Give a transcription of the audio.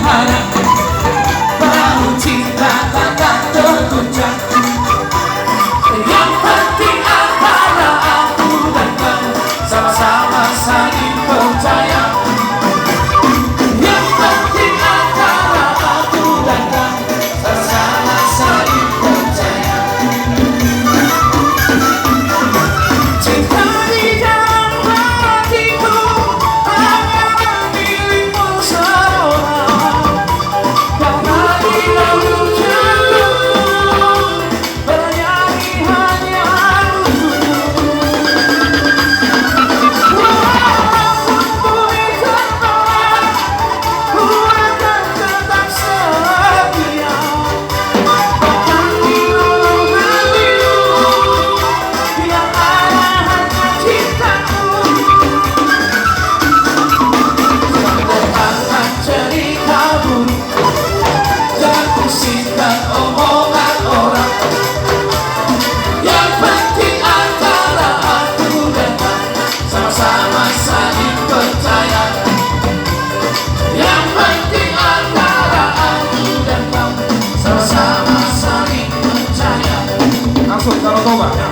harap bahwa cinta takkan tergoncang. Yang penting antara aku dan kamu sama-sama saling percaya. Yang penting antara aku dan kamu sama-sama saling percaya. Cinta di dalam hatiku hanya milikmu seorang. Karena di dalam jantung bernyanyi hanya untukmu. Walaupun bumi terbang, ku akan tetap setia. Bahkan di lubuk hatiku yang ada hanya cintamu. Jangan cerita buruk, jangan pusingkan omongan orang. Yang penting antara aku dan kamu sama-sama saling percaya. Yang penting antara aku dan kamu sama-sama saling percaya. Langsung kalau toba ya.